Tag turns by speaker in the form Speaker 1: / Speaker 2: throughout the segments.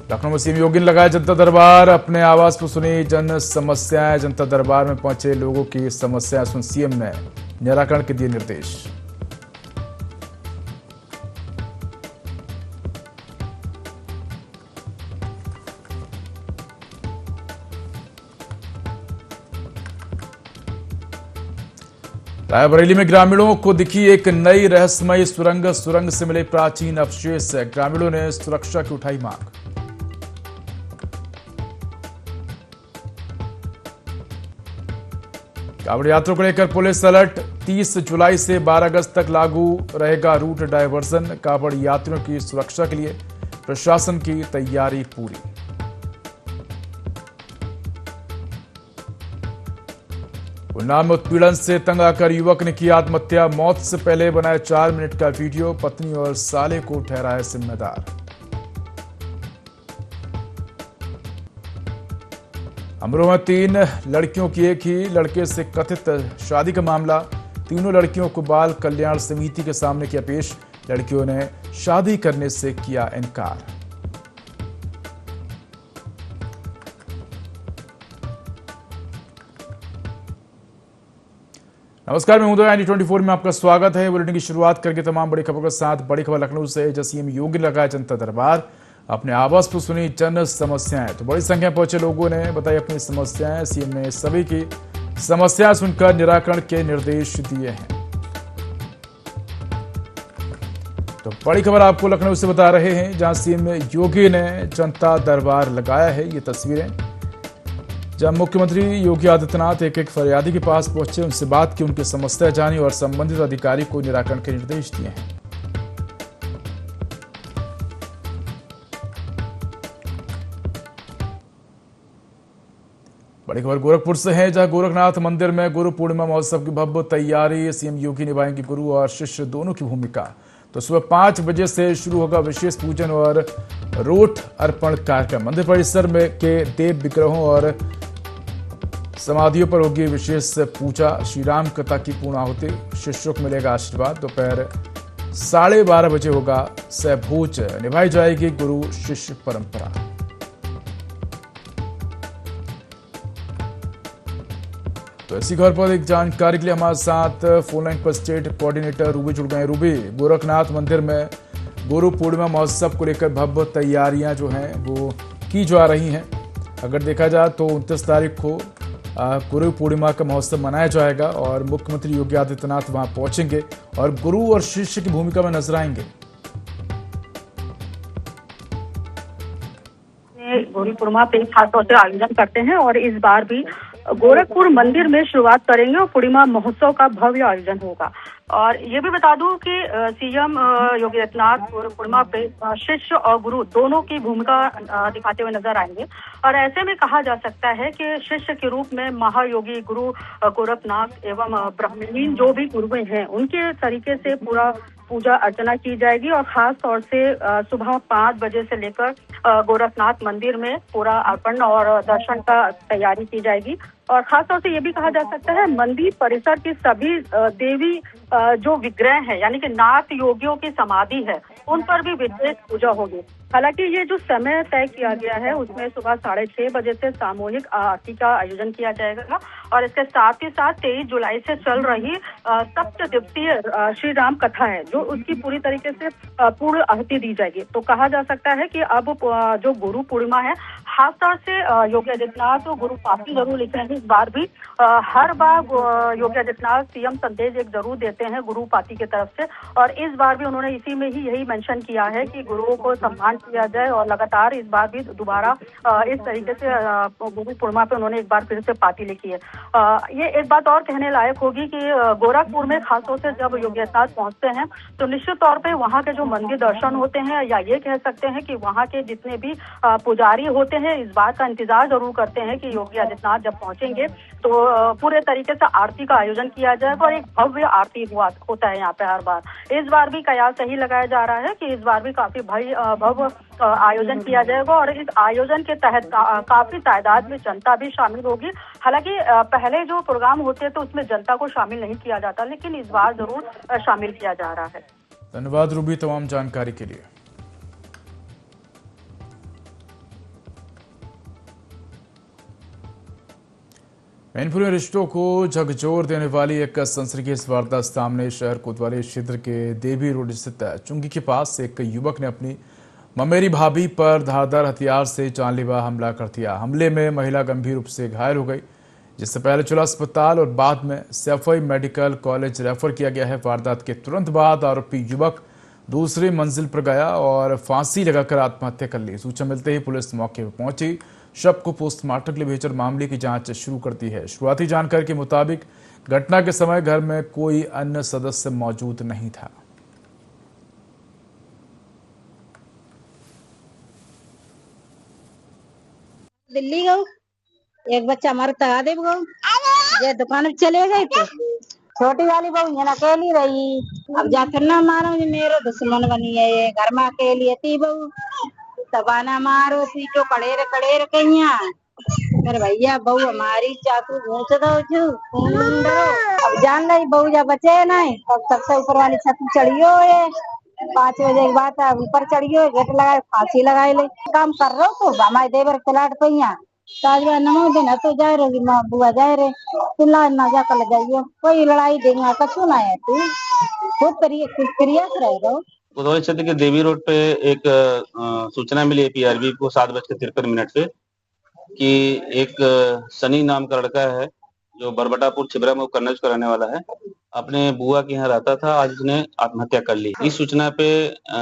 Speaker 1: लखनऊ में सीएम योगी ने लगाया जनता दरबार। अपने आवास पर सुनी जन समस्याएं। जनता दरबार में पहुंचे लोगों की समस्याएं सुन सीएम ने निराकरण के दिए निर्देश। रायबरेली में ग्रामीणों को दिखी एक नई रहस्यमयी सुरंग से मिले प्राचीन अवशेष। ग्रामीणों ने सुरक्षा की उठाई मांग। कांवड़ यात्रियों को लेकर पुलिस अलर्ट। 30 जुलाई से 12 अगस्त तक लागू रहेगा रूट डायवर्जन। कांवड़ यात्रियों की सुरक्षा के लिए प्रशासन की तैयारी पूरी। उन्नाव में उत्पीड़न से तंग आकर युवक ने की आत्महत्या। मौत से पहले बनाया 4 मिनट का वीडियो। पत्नी और साले को ठहराया जिम्मेदार। अमरोहा में 3 लड़कियों की एक ही लड़के से कथित शादी का मामला। तीनों लड़कियों को बाल कल्याण समिति के सामने किया पेश। लड़कियों ने शादी करने से किया इनकार। नमस्कार, मैं उदय ND24 में आपका स्वागत है। बुलेटिन की शुरुआत करके तमाम बड़ी खबरों के साथ बड़ी खबर लखनऊ से। जब सीएम योगी ने लगाया जनता दरबार। अपने आवास पर सुनी जन समस्याएं। तो बड़ी संख्या में पहुंचे लोगों ने बताई अपनी समस्याएं। सीएम ने सभी की समस्याएं सुनकर निराकरण के निर्देश दिए हैं। तो बड़ी खबर आपको लखनऊ से बता रहे हैं, जहां सीएम योगी ने जनता दरबार लगाया है। ये तस्वीरें जब मुख्यमंत्री योगी आदित्यनाथ एक फरियादी के पास पहुंचे, उनसे बात की, उनकी समस्या जानी और संबंधित अधिकारी को निराकरण के निर्देश दिए हैं। बड़ी खबर गोरखपुर से है, जहां गोरखनाथ मंदिर में गुरु पूर्णिमा महोत्सव की भव्य तैयारी। सीएम योगी निभाएंगे गुरु और शिष्य दोनों की भूमिका। तो सुबह 5 बजे से शुरू होगा विशेष पूजन और रोट अर्पण कार्यक्रम। मंदिर परिसर में के देव विग्रहों और समाधियों पर होगी विशेष पूजा। श्री राम कथा की पूर्ण आहुति। शिष्यों को मिलेगा आशीर्वाद। दोपहर 12:30 बजे होगा सहभोज। निभाई जाएगी गुरु शिष्य परंपरा। तो इसी खबर पर एक जानकारी के लिए हमारे साथ फोन लाइन पर स्टेट कोऑर्डिनेटर रूबी जुड़ गए। रूबी, गोरखनाथ मंदिर में गुरु पूर्णिमा महोत्सव को लेकर भव्य तैयारियां जो हैं वो की जा रही हैं। अगर देखा जाए तो 29 तारीख को गुरु पूर्णिमा का महोत्सव मनाया जाएगा और मुख्यमंत्री योगी आदित्यनाथ वहां पहुंचेंगे और गुरु और शिष्य की भूमिका में नजर आएंगे।
Speaker 2: गुरु पूर्णिमा पे खास तौर से आयोजन करते हैं और इस बार भी गोरखपुर मंदिर में शुरुआत करेंगे और पूर्णिमा महोत्सव का भव्य आयोजन होगा। और ये भी बता दूं कि सीएम योगी आदित्यनाथ पूर्णिमा पे शिष्य और गुरु दोनों की भूमिका दिखाते हुए नजर आएंगे। और ऐसे में कहा जा सकता है कि शिष्य के रूप में महायोगी गुरु गोरखनाथ एवं ब्राह्मणीन जो भी गुरु हैं उनके तरीके से पूरा पूजा अर्चना की जाएगी। और खास तौर से सुबह 5 बजे से लेकर गोरखनाथ मंदिर में पूरा अर्पण और दर्शन का तैयारी की जाएगी। और खास तौर से ये भी कहा जा सकता है मंदिर परिसर की सभी देवी जो विग्रह है यानी कि नाथ योगियों की समाधि है उन पर भी विशेष पूजा होगी। हालांकि ये जो समय तय किया गया है उसमें सुबह 6:30 बजे से सामूहिक आरती का आयोजन किया जाएगा। और इसके साथ ही साथ 23 जुलाई से चल रही 7 दिवसीय श्री राम कथा है जो उसकी पूरी तरीके से पूर्ण आहुति दी जाएगी। तो कहा जा सकता है कि अब जो गुरु पूर्णिमा है खास तौर से योगी आदित्यनाथ तो गुरु पाती जरूर लिख रहे हैं। इस बार भी हर बार योगी आदित्यनाथ सीएम संदेश एक जरूर देते हैं गुरु पाती की तरफ से। और इस बार भी उन्होंने इसी में ही यही मेंशन किया है कि गुरुओं को सम्मान किया जाए। और लगातार इस बार भी दोबारा इस तरीके से गुरु पूर्णिमा पे उन्होंने एक बार फिर से पाती लिखी है। ये एक बात और कहने लायक होगी कि गोरखपुर में खासतौर से जब योगी आदित्यनाथ पहुंचते हैं तो निश्चित तौर पे वहाँ के जो मंदिर दर्शन होते हैं या ये कह सकते हैं कि वहाँ के जितने भी पुजारी होते हैं इस बात का इंतजार जरूर करते हैं कि योगी आदित्यनाथ जब पहुंचेंगे तो पूरे तरीके से आरती का आयोजन किया जाएगा और एक भव्य आरती होता है यहाँ पे हर बार। इस बार भी कयास सही लगाया जा रहा है कि इस बार भी काफी भव्य आयोजन किया जाएगा और इस आयोजन के तहत काफी तादाद में जनता भी शामिल होगी। हालांकि पहले जो प्रोग्राम होते तो उसमें जनता को शामिल नहीं किया जाता, लेकिन इस बार जरूर शामिल किया जा रहा है।
Speaker 1: धन्यवाद रूबी तमाम जानकारी के लिए। मैनपुरी में रिश्तों को झकझोर देने वाली एक सनसनीखेज वारदात सामने शहर कोतवाली क्षेत्र के देवी रोड स्थित चुंगी के पास एक युवक ने अपनी ममेरी भाभी पर धारदार हथियार से जानलेवा हमला कर दिया। हमले में महिला गंभीर रूप से घायल हो गई, जिससे पहले जिला अस्पताल और बाद में सैफई मेडिकल कॉलेज रेफर किया गया है। वारदात के तुरंत बाद आरोपी युवक दूसरी मंजिल पर गया और फांसी लगाकर आत्महत्या कर ली। सूचना मिलते ही पुलिस मौके पर पहुंची, शव को पोस्टमार्टम के लिए भेजकर मामले की जांच शुरू कर दी है। शुरुआती जानकारी के मुताबिक घटना के समय घर में कोई अन्य सदस्य मौजूद नहीं था।
Speaker 3: दिल्ली गऊ, एक बच्चा मरता आ देव गऊ, ये दुकान में चले गए थे। छोटी वाली बहू यहाँ अकेली रही, अब जाकर ना मारो मेरे दुश्मन बनी है, ये घर में अकेली थी बहू, तबाना मारो सीटो कड़ेर कहिया मेरे भैया बहू हमारी चाकू घूंच दो अब जान ली बहू जा बचे नहीं। तब सबसे ऊपर वाली छत चढ़ियो है, 5 बजे के बाद ऊपर चढ़ियो, गेट लगाए, फांसी लगाए ले काम कर रहे हो तो हमारे देवर प्लाट पे ताजवा नमो दिन तो जाए रही माँ बुआ जाए रे तुला ना जा कर जाइयो, कोई लड़ाई देगा कछु ना है, तू खूब क्रिया रह रहो।
Speaker 4: कोतवाली क्षेत्र के देवी रोड पे एक सूचना मिली एपीआरबी को 7:53 पे कि एक सनी नाम का लड़का है जो बरबटापुर छिबरा में कन्नौज का रहने वाला है, अपने बुआ के यहाँ रहता था, आज उसने आत्महत्या कर ली। इस सूचना पे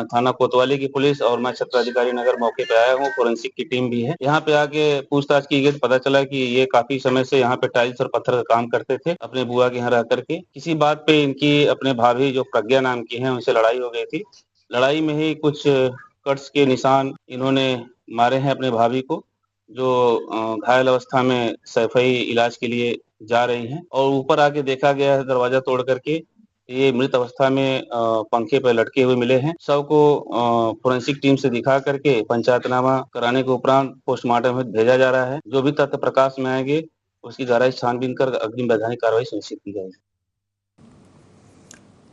Speaker 4: थाना कोतवाली की पुलिस और मैं क्षेत्राधिकारी नगर मौके पे आया हूँ, फोरेंसिक की टीम भी है। यहाँ पे आके पूछताछ की गई, पता चला कि ये काफी समय से यहाँ पे टाइल्स और पत्थर का काम करते थे अपने बुआ के यहाँ रह करके। किसी बात पे इनकी अपने भाभी जो प्रज्ञा नाम की है उनसे लड़ाई हो गई थी। लड़ाई में ही कुछ कट्स के निशान इन्होंने मारे हैं अपने भाभी को, जो घायल अवस्था में सैफई इलाज के लिए जा रही हैं। और ऊपर आके देखा गया है दरवाजा तोड़ करके ये मृत अवस्था में पंखे पर लटके हुए मिले हैं। शव को फोरेंसिक टीम से दिखा करके पंचायतनामा कराने के उपरांत पोस्टमार्टम में भेजा जा रहा है। जो भी तथ्य प्रकाश में आएंगे उसकी गहराई छानबीन कर अग्रिम वैधानिक कार्रवाई सुनिश्चित की जाएगी।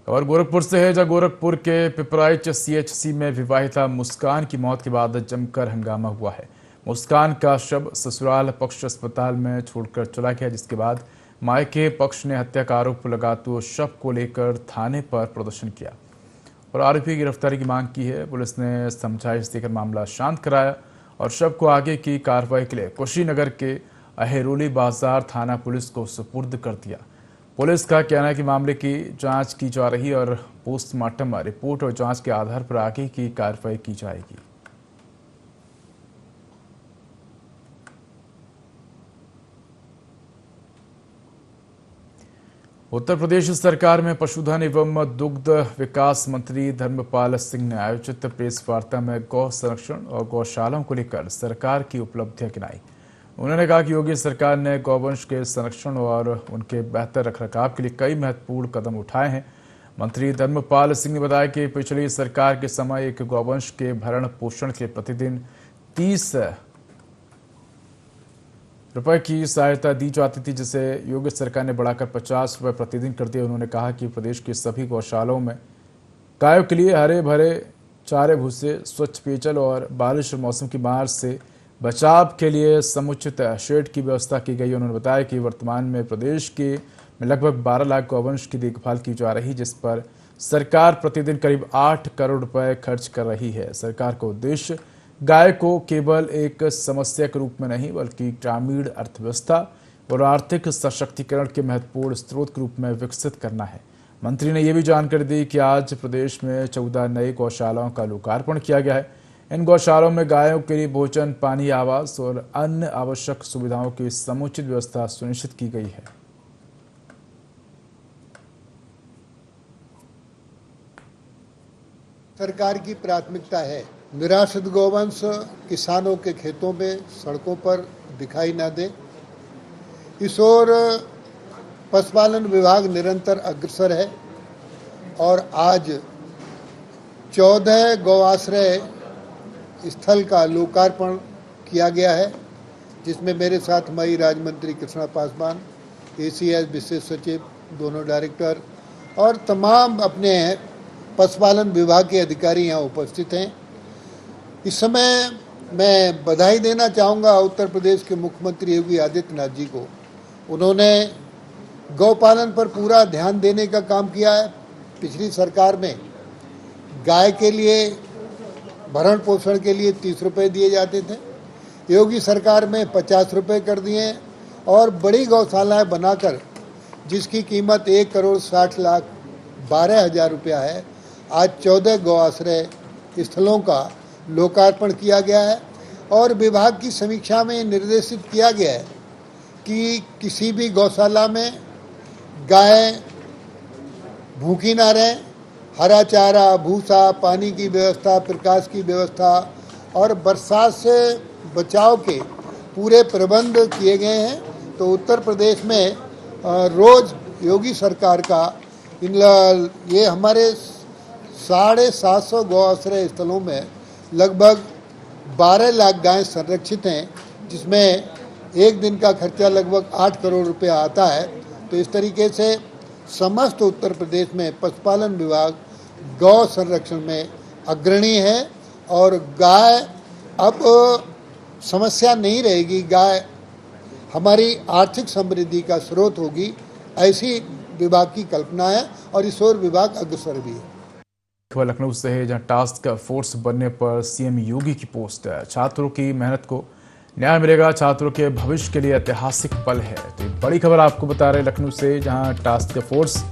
Speaker 1: और गोरखपुर से है, जहां गोरखपुर के पिपराइच सीएचसी में विवाहिता मुस्कान की मौत के बाद जमकर हंगामा हुआ है। मुस्कान का शव ससुराल पक्ष अस्पताल में छोड़कर चला गया, जिसके बाद मायके पक्ष ने हत्या का आरोप लगाते हुए शव को लेकर थाने पर प्रदर्शन किया और आरोपी की गिरफ्तारी की मांग की है। पुलिस ने समझाइश देकर मामला शांत कराया और शव को आगे की कार्रवाई के लिए कुशीनगर के अहेरोली बाजार थाना पुलिस को सुपुर्द कर दिया। पुलिस का कहना है कि मामले की जांच की जा रही है और पोस्टमार्टम रिपोर्ट और जांच के आधार पर आगे की कार्रवाई की जाएगी। उत्तर प्रदेश सरकार में पशुधन एवं दुग्ध विकास मंत्री धर्मपाल सिंह ने आयोजित प्रेस वार्ता में गौ संरक्षण और गौशालाओं को लेकर सरकार की उपलब्धियां गिनाई। उन्होंने कहा कि योगी सरकार ने गौवंश के संरक्षण और उनके बेहतर रखरखाव के लिए कई महत्वपूर्ण कदम उठाए हैं। मंत्री धर्मपाल सिंह ने बताया कि पिछली सरकार के समय एक गौवंश के भरण पोषण के प्रतिदिन 30 रुपए की सहायता दी जाती थी, जिसे योगी सरकार ने बढ़ाकर 50 रुपए प्रतिदिन कर दिया। उन्होंने कहा कि प्रदेश के सभी गौशालाओं में गायों के लिए हरे भरे चारे भूसे, स्वच्छ पेयजल और बारिश और मौसम की मार से बचाव के लिए समुचित शेड की व्यवस्था की गई। उन्होंने बताया कि वर्तमान में प्रदेश के में लगभग 12 लाख गौवंश की देखभाल की जा रही, जिस पर सरकार प्रतिदिन करीब 8 करोड़ रुपए खर्च कर रही है। सरकार का उद्देश्य गाय को केवल एक समस्या के रूप में नहीं बल्कि ग्रामीण अर्थव्यवस्था और आर्थिक सशक्तिकरण के महत्वपूर्ण स्रोत के रूप में विकसित करना है। मंत्री ने यह भी जानकारी दी कि आज प्रदेश में 14 नई गौशालाओं का लोकार्पण किया गया है। इन गौशालाओं में गायों के लिए भोजन, पानी, आवास और अन्य आवश्यक सुविधाओं की समुचित व्यवस्था सुनिश्चित की गई है।
Speaker 5: सरकार की प्राथमिकता है निराश्रित गौवंश किसानों के खेतों में, सड़कों पर दिखाई न दे। इस ओर पशुपालन विभाग निरंतर अग्रसर है और आज 14 गौआश्रय स्थल का लोकार्पण किया गया है, जिसमें मेरे साथ मई राज्य मंत्री कृष्णा पासवान, एसीएस विशेष सचिव, दोनों डायरेक्टर और तमाम अपने पशुपालन विभाग के अधिकारी यहाँ उपस्थित हैं। इस समय मैं बधाई देना चाहूँगा उत्तर प्रदेश के मुख्यमंत्री योगी आदित्यनाथ जी को। उन्होंने गौपालन पर पूरा ध्यान देने का काम किया है। पिछली सरकार में गाय के लिए भरण पोषण के लिए 30 रुपये दिए जाते थे, योगी सरकार में 50 रुपये कर दिए और बड़ी गौशालाएँ बनाकर जिसकी कीमत 1,60,12,000 रुपया है, आज 14 गौ आश्रय स्थलों का लोकार्पण किया गया है। और विभाग की समीक्षा में निर्देशित किया गया है कि किसी भी गौशाला में गाय भूखी ना रहें, हरा चारा, भूसा, पानी की व्यवस्था, प्रकाश की व्यवस्था और बरसात से बचाव के पूरे प्रबंध किए गए हैं। तो उत्तर प्रदेश में रोज योगी सरकार का ये हमारे 750 गौ आश्रय स्थलों में लगभग 12 लाख गायें संरक्षित हैं, जिसमें एक दिन का खर्चा लगभग 8 करोड़ रुपया आता है। तो इस तरीके से समस्त उत्तर प्रदेश में पशुपालन विभाग गौ संरक्षण में अग्रणी है और गाय अब समस्या नहीं रहेगी, गाय हमारी आर्थिक समृद्धि का स्रोत होगी, ऐसी विभाग की कल्पना है और इस ओर विभाग अग्रसर भी है।
Speaker 1: खबर लखनऊ से है, जहां टास्क फोर्स बनने पर सीएम योगी की पोस्ट है। छात्रों की मेहनत को न्याय मिलेगा, छात्रों के भविष्य के लिए ऐतिहासिक पल है। तो बड़ी खबर आपको बता रहे लखनऊ से, जहां टास्क फोर्स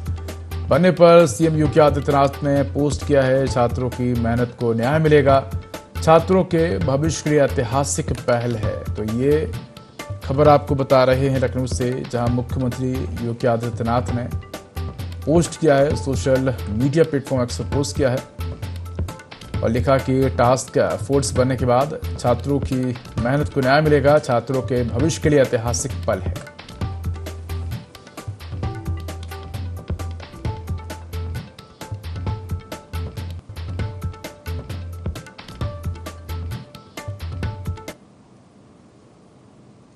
Speaker 1: बनने पर सीएम योगी आदित्यनाथ ने पोस्ट किया है, छात्रों की मेहनत को न्याय मिलेगा, छात्रों के भविष्य के लिए ऐतिहासिक पहल है। तो ये खबर आपको बता रहे हैं लखनऊ से, जहां मुख्यमंत्री योगी आदित्यनाथ ने पोस्ट किया है, सोशल मीडिया प्लेटफॉर्म एक्स पर पोस्ट किया है और लिखा कि टास्क फोर्स बनने के बाद छात्रों की मेहनत को न्याय मिलेगा, छात्रों के भविष्य के लिए ऐतिहासिक पल है।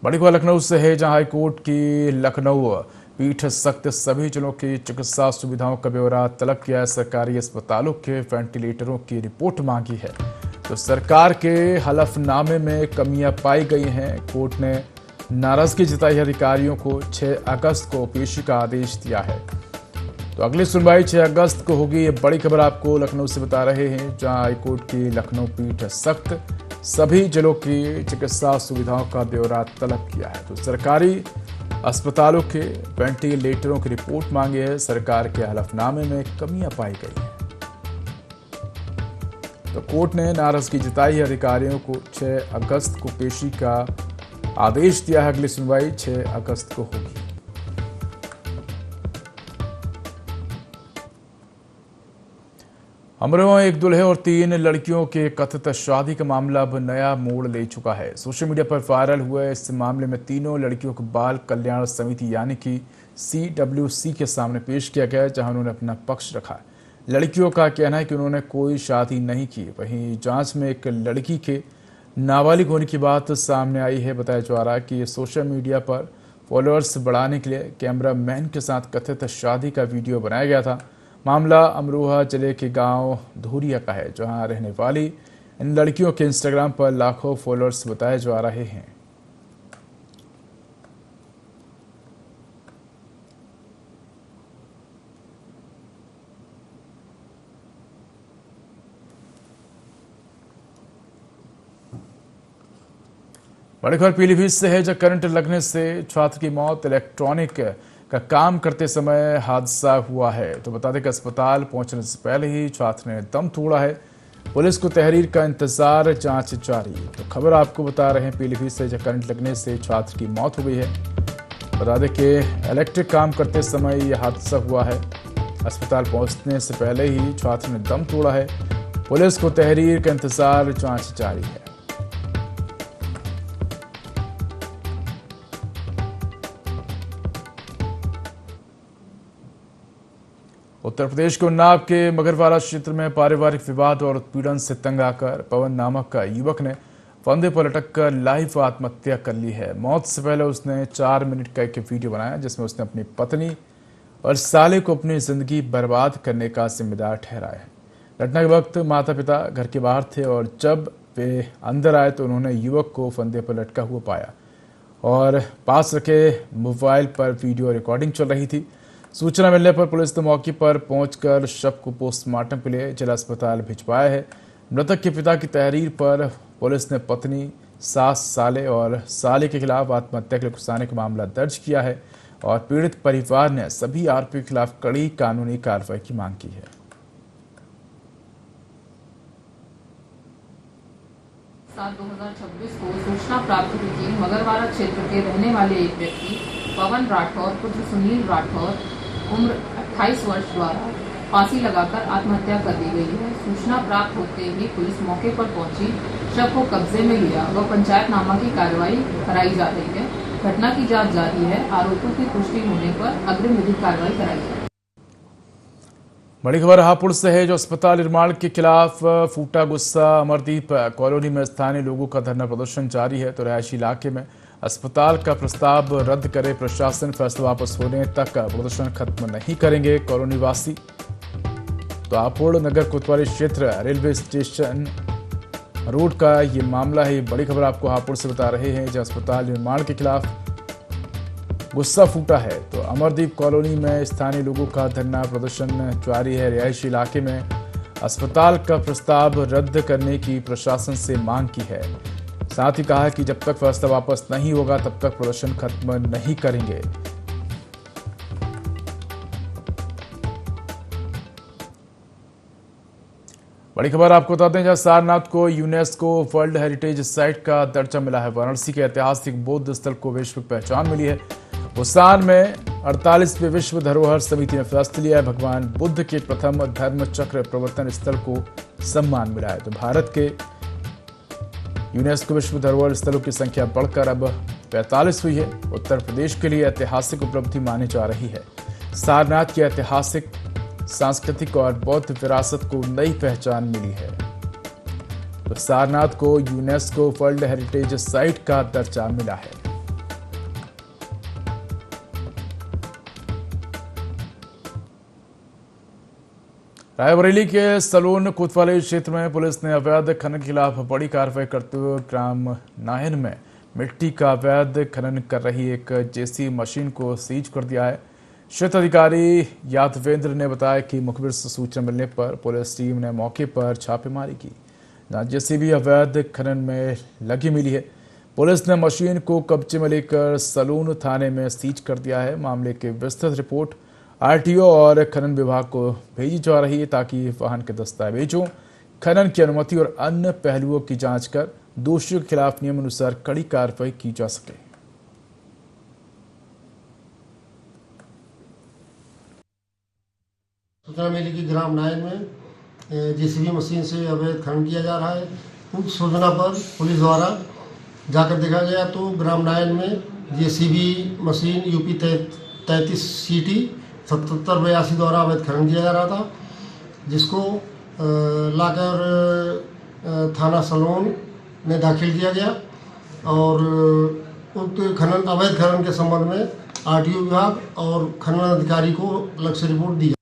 Speaker 1: बड़ी खबर लखनऊ से है, जहां हाईकोर्ट की लखनऊ पीठ सख्त सभी जिलों की चिकित्सा सुविधाओं का ब्यौरा तलब किया है। सरकारी अस्पतालों के वेंटिलेटरों की रिपोर्ट मांगी है। तो सरकार के हलफनामे में कमियां पाई गई हैं। कोर्ट ने नाराजगी जताई अधिकारियों को 6 अगस्त को पेशी का आदेश दिया है। तो अगली सुनवाई 6 अगस्त को होगी। ये बड़ी खबर आपको लखनऊ से बता रहे हैं, जहां हाईकोर्ट की लखनऊ पीठ सख्त सभी जिलों की चिकित्सा सुविधाओं का ब्यौरा तलब किया है। तो सरकारी अस्पतालों के वेंटिलेटरों की रिपोर्ट मांगी है। सरकार के हलफनामे में कमियां पाई गई हैं। तो कोर्ट ने नाराजगी जताई है, अधिकारियों को 6 अगस्त को पेशी का आदेश दिया है। अगली सुनवाई 6 अगस्त को होगी। अमरोहा में एक दूल्हे और 3 लड़कियों के कथित शादी का मामला अब नया मोड़ ले चुका है। सोशल मीडिया पर वायरल हुए इस मामले में तीनों लड़कियों को बाल कल्याण समिति यानी कि CWC के सामने पेश किया गया, जहां उन्होंने अपना पक्ष रखा। लड़कियों का कहना है कि उन्होंने कोई शादी नहीं की। वहीं जांच में एक लड़की के नाबालिग होने की बात सामने आई है। बताया जा रहा है कि सोशल मीडिया पर फॉलोअर्स बढ़ाने के लिए कैमरामैन के साथ कथित शादी का वीडियो बनाया गया था। मामला अमरोहा जिले के गांव धोरिया का है, जहां रहने वाली इन लड़कियों के इंस्टाग्राम पर लाखों फॉलोअर्स बताए जा रहे हैं। बड़ी खबर पीलीभीत से है, जहां करंट लगने से छात्र की मौत। इलेक्ट्रॉनिक का काम करते समय हादसा हुआ है। तो बता दें कि अस्पताल पहुंचने से पहले ही छात्र ने दम तोड़ा है। पुलिस को तहरीर का इंतजार, जांच जारी। तो खबर आपको बता रहे हैं पीलीभीत से, जहां करंट लगने से छात्र की मौत हो गई है। बता दें कि इलेक्ट्रिक काम करते समय यह हादसा हुआ है। अस्पताल पहुंचने से पहले ही छात्र ने दम तोड़ा है। पुलिस को तहरीर का इंतजार, जांच जारी है। उत्तर प्रदेश के उन्नाव के मगरवाला क्षेत्र में पारिवारिक विवाद और उत्पीड़न से तंग आकर पवन नामक युवक ने फंदे पर लटक कर लाइव आत्महत्या कर ली है। मौत से पहले उसने 4 मिनट का एक वीडियो बनाया, जिसमें उसने अपनी पत्नी और साले को अपनी जिंदगी बर्बाद करने का जिम्मेदार ठहराया है। घटना के वक्त माता पिता घर के बाहर थे और जब वे अंदर आए तो उन्होंने युवक को फंदे पर लटका हुआ पाया और पास रखे मोबाइल पर वीडियो रिकॉर्डिंग चल रही थी। सूचना मिलने पर पुलिस ने मौके पर पहुंचकर शव को पोस्टमार्टम के लिए जिला अस्पताल भिजवाया है। मृतक के पिता की तहरीर पर पुलिस ने पत्नी, सास, साले और साले के खिलाफ आत्महत्या के लिए उकसाने का मामला दर्ज किया है और पीड़ित परिवार ने सभी आरोपियों के खिलाफ कड़ी कानूनी कार्रवाई की मांग की है।
Speaker 6: साल 2026 को सूचना प्राप्त हुई कि मगरवाड़ा क्षेत्र के रहने वाले एक व्यक्ति पवन राठौर पुत्र सुनील राठौर उम्र 28 वर्ष द्वारा फांसी लगाकर आत्महत्या कर दी गई है। सूचना प्राप्त होते ही पुलिस मौके पर पहुंची, शव को कब्जे में लिया व पंचायतनामा की कार्रवाई कराई जा रही है। घटना की जांच जारी है। आरोपियों की पुष्टि होने पर अग्रिम विधिक कार्रवाई कराई जाएगी।
Speaker 1: बड़ी खबर हापुड़ से है, जो अस्पताल निर्माण के खिलाफ फूटा गुस्सा। अमरदीप कॉलोनी में स्थानीय लोगों का धरना प्रदर्शन जारी है, तो रिहायशी इलाके में अस्पताल का प्रस्ताव रद्द करे प्रशासन, फैसला वापस होने तक प्रदर्शन खत्म नहीं करेंगे कॉलोनी वासी। तो हापुड़ नगर कोतवाली क्षेत्र रेलवे स्टेशन रोड का ये मामला है। बड़ी खबर आपको हापुड़ से बता रहे हैं, जहां अस्पताल निर्माण के खिलाफ गुस्सा फूटा है। तो अमरदीप कॉलोनी में स्थानीय लोगों का धरना प्रदर्शन जारी है। रिहायशी इलाके में अस्पताल का प्रस्ताव रद्द करने की प्रशासन से मांग की है। साथ ही कहा कि जब तक फैसला वापस नहीं होगा तब तक प्रदर्शन खत्म नहीं करेंगे। बड़ी खबर आपको बताते हैं, जहां सारनाथ को यूनेस्को वर्ल्ड हेरिटेज साइट का दर्जा मिला है। वाराणसी के ऐतिहासिक बौद्ध स्थल को वैश्विक पहचान मिली है। बुसान में 48वें विश्व धरोहर समिति ने फैसला लिया है। भगवान बुद्ध के प्रथम धर्म चक्र प्रवर्तन स्थल को सम्मान मिला है। तो भारत के यूनेस्को विश्व धरोहर स्थलों की संख्या बढ़कर अब 45 हुई है। उत्तर प्रदेश के लिए ऐतिहासिक उपलब्धि मानी जा रही है। सारनाथ की ऐतिहासिक, सांस्कृतिक और बौद्ध विरासत को नई पहचान मिली है। तो सारनाथ को यूनेस्को वर्ल्ड हेरिटेज साइट का दर्जा मिला है। रायबरेली के सलोन कोतवाली क्षेत्र में पुलिस ने अवैध खनन के खिलाफ बड़ी कार्रवाई करते हुए ग्राम नायन में मिट्टी का अवैध खनन कर रही एक जेसी मशीन को सीज कर दिया है। क्षेत्र अधिकारी यादवेंद्र ने बताया कि मुखबिर से सूचना मिलने पर पुलिस टीम ने मौके पर छापेमारी की, जहां जेसीबी अवैध खनन में लगी मिली है। पुलिस ने मशीन को कब्जे में लेकर सलून थाने में सीज कर दिया है। मामले की विस्तृत रिपोर्ट आरटीओ और खनन विभाग को भेजी जा रही है, ताकि वाहन के दस्तावेजों, खनन की अनुमति और अन्य पहलुओं की जांच कर दोषियों के खिलाफ नियमानुसार कड़ी कार्रवाई की जा सके।
Speaker 7: सूचना मिली कि ग्राम नायन में जेसीबी मशीन से अवैध खनन किया जा रहा है। उस सूचना पर पुलिस द्वारा जाकर देखा गया तो ग्राम नायन में जेसीबी मशीन यूपी 33 CT 7782 द्वारा अवैध खनन किया जा रहा था, जिसको लाकर थाना सलोन में दाखिल किया गया और उक्त अवैध खनन के संबंध में आरटीओ विभाग और खनन अधिकारी को अलग से रिपोर्ट दी।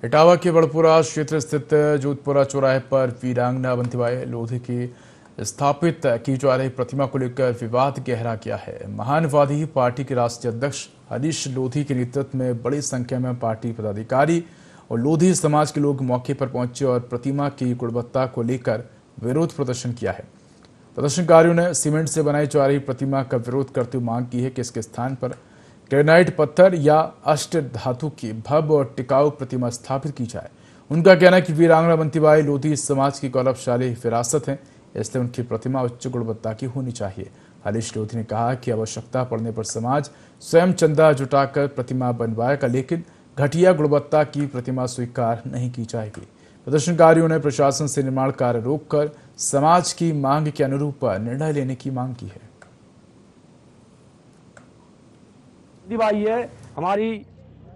Speaker 1: इटावा के बड़पुरा क्षेत्र स्थित जोधपुरा चौराहे पर वीरांगना अवंतीबाई लोधी की स्थापित की जा रही प्रतिमा को लेकर विवाद गहरा गया है। महानवादी पार्टी के राष्ट्रीय अध्यक्ष हरीश लोधी के नेतृत्व में बड़ी संख्या में पार्टी पदाधिकारी और लोधी समाज के लोग मौके पर पहुंचे और प्रतिमा की गुणवत्ता को लेकर विरोध प्रदर्शन किया है। प्रदर्शनकारियों ने सीमेंट से बनाई जा रही प्रतिमा का विरोध करते हुए मांग की है कि इसके स्थान पर ग्रेनाइट पत्थर या अष्ट धातु की भव्य और टिकाऊ प्रतिमा स्थापित की जाए। उनका कहना है कि वीरांगना अवंतीबाई लोधी समाज की गौरवशाली विरासत है, इसलिए उनकी प्रतिमा उच्च गुणवत्ता की होनी चाहिए। हरीश लोधी ने कहा कि आवश्यकता पड़ने पर समाज स्वयं चंदा जुटाकर प्रतिमा बनवाएगा, लेकिन घटिया गुणवत्ता की प्रतिमा स्वीकार नहीं की जाएगी। प्रदर्शनकारियों ने प्रशासन से निर्माण कार्य रोककर समाज की मांग के अनुरूप निर्णय लेने की मांग की है।
Speaker 8: दिवाई है, हमारी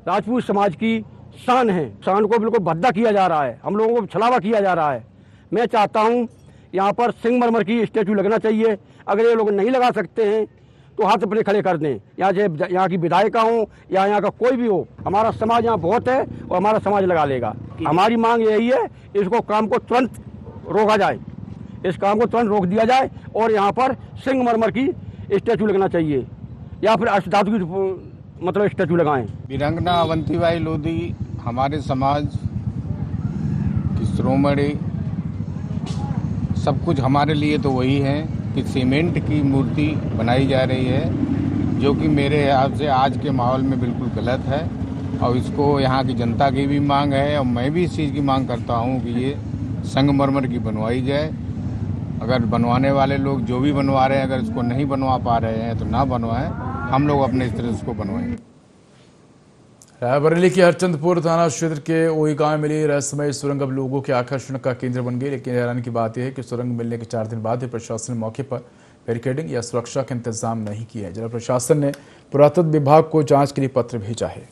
Speaker 8: राजपूत समाज की शान है। शान को बिल्कुल भद्दा किया जा रहा है, हम लोगों को छलावा किया जा रहा है। मैं चाहता हूं यहाँ पर संगमरमर की स्टैचू लगना चाहिए। अगर ये लोग नहीं लगा सकते हैं तो हाथ अपने खड़े कर दें। यहाँ की विधायिका हो या यहाँ का कोई भी हो, हमारा समाज यहाँ बहुत है और हमारा समाज लगा लेगा। हमारी मांग यही है, इसको काम को तुरंत रोका जाए। इस काम को तुरंत रोक दिया जाए और यहाँ पर संगमरमर की स्टैचू लगना चाहिए या फिर अष्टधातु की मतलब स्टैचू लगाएं।
Speaker 9: वीरांगना अवंतीबाई लोधी हमारे समाज की शिरोमणि, सब कुछ हमारे लिए तो वही है कि सीमेंट की मूर्ति बनाई जा रही है, जो कि मेरे हिसाब से आज के माहौल में बिल्कुल गलत है और इसको यहाँ की जनता की भी मांग है और मैं भी इस चीज़ की मांग करता हूँ कि ये संगमरमर की बनवाई जाए। अगर बनवाने वाले लोग जो भी बनवा रहे हैं, अगर इसको नहीं बनवा पा रहे हैं तो ना बनवाएं, हम लोग अपने इस तरह इसको बनवाएंगे।
Speaker 1: रायबरेली के हरचंदपुर थाना क्षेत्र के ओई गांव में मिली रहस्यमय सुरंग अब लोगों के आकर्षण का केंद्र बन गई। लेकिन हैरानी की बात यह है कि सुरंग मिलने के 4 दिन बाद भी प्रशासन ने मौके पर बैरिकेडिंग या सुरक्षा के इंतजाम नहीं किए हैं। जिला प्रशासन ने पुरातत्व विभाग को जांच के लिए पत्र भेजा है।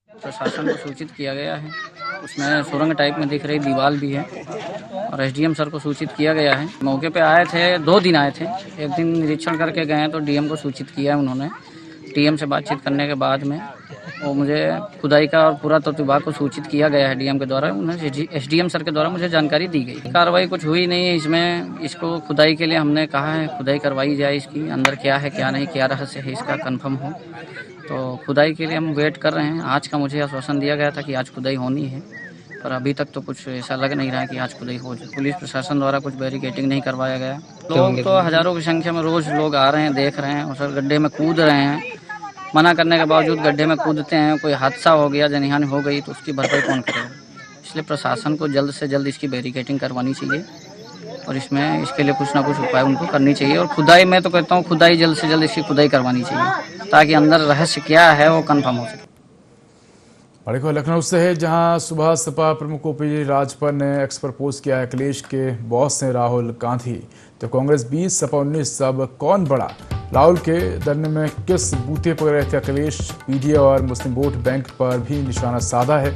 Speaker 10: प्रशासन को सूचित किया गया है, उसमें सुरंग टाइप में दिख रही दीवार भी है और एसडीएम सर को सूचित किया गया है। मौके पे आए थे, 2 दिन आए थे, एक दिन निरीक्षण करके गए तो डीएम को सूचित किया उन्होंने। डीएम से बातचीत करने के बाद में वो मुझे खुदाई का और पुरातत्व विभाग को सूचित किया गया है डीएम के द्वारा, उन्हें एसडीएम सर के द्वारा मुझे जानकारी दी गई। कार्रवाई कुछ हुई नहीं है इसमें। इसको खुदाई के लिए हमने कहा है खुदाई करवाई जाए, इसकी अंदर क्या है क्या नहीं, क्या रहस्य है इसका कंफर्म हो। तो खुदाई के लिए हम वेट कर रहे हैं। आज का मुझे आश्वासन दिया गया था कि आज खुदाई होनी है, पर अभी तक तो कुछ ऐसा लग नहीं रहा है कि आज खुदाई हो जाए। पुलिस प्रशासन द्वारा कुछ बैरिकेडिंग नहीं करवाया गया। लोग तो हजारों की संख्या में रोज लोग आ रहे हैं, देख रहे हैं और सर गड्ढे में कूद रहे हैं। मना करने के बावजूद गड्ढे में कूदते हैं। कोई हादसा हो गया, जनहानि हो गई तो उसकी भरपाई कौन करेगा? इसलिए प्रशासन को जल्द से जल्द इसकी बैरिकेडिंग करवानी चाहिए और इसमें इसके लिए कुछ ना कुछ उपाय उनको करनी चाहिए। और खुदाई, मैं तो कहता हूँ खुदाई जल्द से जल्द इसकी खुदाई करवानी चाहिए ताकि अंदर रहस्य क्या है वो कंफर्म हो सके।
Speaker 1: बड़ी खबर लखनऊ से है, जहां सुबह सपा प्रमुख ओपी राजभर ने एक्स पर पोस्ट किया है अखिलेश के बॉस हैं राहुल गांधी, तो कांग्रेस 20 सपा 19 अब कौन बड़ा। राहुल के धरने में किस बूते पकड़ रहे थे अखिलेश, पीडीए और मुस्लिम वोट बैंक पर भी निशाना साधा है।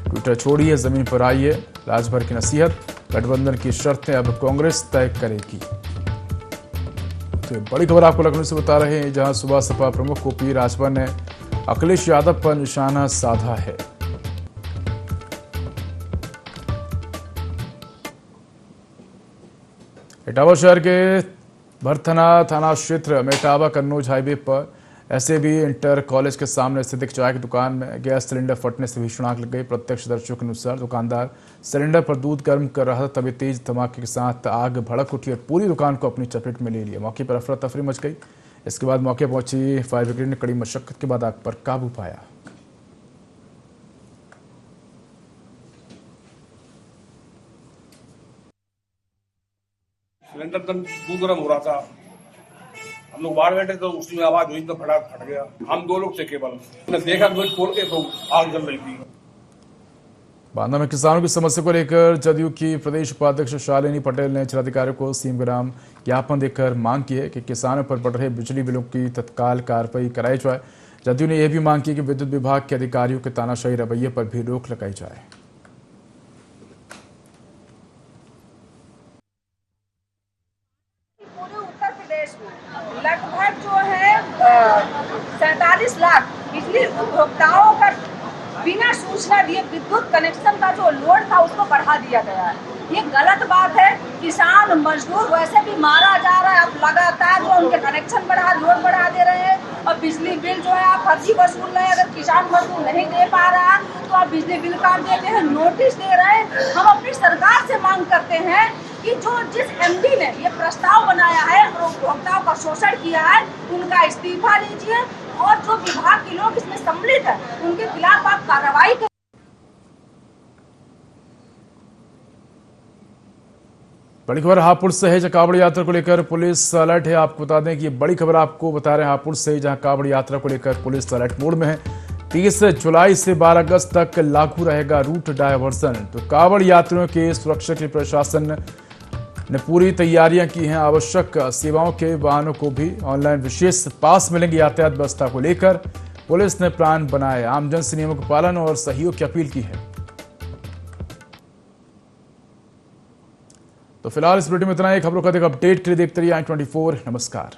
Speaker 1: ट्विटर छोड़िए, जमीन पर आइए, राजभर की नसीहत, गठबंधन की शर्तें अब कांग्रेस तय करेगी। तो बड़ी खबर आपको लखनऊ से बता रहे हैं, जहां सुबह सपा प्रमुख ओपी राजभर ने अखिलेश यादव पर निशाना साधा है। इटावा शहर के भरथना थाना क्षेत्र में इटावा कन्नौज हाईवे पर एसएबी इंटर कॉलेज के सामने स्थित एक चाय की दुकान में गैस सिलेंडर फटने से भीषण आग लग गई। प्रत्यक्षदर्शियों के अनुसार दुकानदार सिलेंडर पर दूध गर्म कर रहा था, तभी तेज धमाके के साथ आग भड़क उठी और पूरी दुकान को अपनी चपेट में ले लिया। मौके पर अफरा तफरी मच गई। इसके बाद मौके पहुंची फायर ब्रिगेड ने कड़ी मशक्कत के बाद आग पर काबू पाया।
Speaker 11: सिलेंडर दूध गर्म हो रहा था, हम लोग बाहर बैठे तो उसमें आवाज हुई तो फटाक फट गया। हम 2 लोग थे केवल, देखा गेट खोल के तो आग जल रही थी।
Speaker 1: बांदा में किसानों की समस्या को लेकर जदयू की प्रदेश उपाध्यक्ष शालिनी पटेल ने जिलाधिकारी को सीएम के नाम ज्ञापन देकर मांग की है कि किसानों पर बढ़ रहे बिजली बिलों की तत्काल कार्रवाई कराई जाए। जदयू ने यह भी मांग की कि विद्युत विभाग के अधिकारियों के तानाशाही रवैये पर भी रोक लगाई जाए।
Speaker 12: पूरे उत्तर प्रदेश में लगभग जो है 47 लाख बिजली उपभोक्ताओं का बिना सूचना दिए विद्युत कनेक्शन का जो लोड था उसको बढ़ा दिया गया है। ये गलत बात है। किसान मजदूर वैसे भी मारा जा रहा है, आप लगातार जो उनके कनेक्शन लोड बढ़ा दे रहे हैं और बिजली बिल जो है आप फर्जी वसूल रहे हैं। अगर किसान मजदूर नहीं दे पा रहा तो आप बिजली बिल काट देते हैं, नोटिस दे रहे हैं। हम अपनी सरकार से मांग करते हैं कि जो जिस एमडी ने ये प्रस्ताव बनाया है और उपभोक्ताओं का शोषण किया है उनका इस्तीफा लीजिए और जो विभाग के लोग इसमें सम्मिलित है उनके खिलाफ आप कार्रवाई करें।
Speaker 1: बड़ी खबर हापुड़ से है, जहां कांवड़ यात्रा को लेकर पुलिस अलर्ट है। आपको बता दें कि ये बड़ी खबर आपको बता रहे हैं हापुड़ से, जहां कांवड़ यात्रा को लेकर पुलिस अलर्ट मोड में है। 30 जुलाई से 12 अगस्त तक लागू रहेगा रूट डायवर्सन। तो कांवड़ यात्रियों की सुरक्षा के लिए प्रशासन ने पूरी तैयारियां की हैं। आवश्यक सेवाओं के वाहनों को भी ऑनलाइन विशेष पास मिलेंगे। यातायात व्यवस्था को लेकर पुलिस ने प्लान बनाया, आमजन से नियमों का पालन और सहयोग की अपील की है। तो फिलहाल इस बुलेटिन में इतना ही। खबरों का अपडेट के लिए देखते रहिए i24। नमस्कार।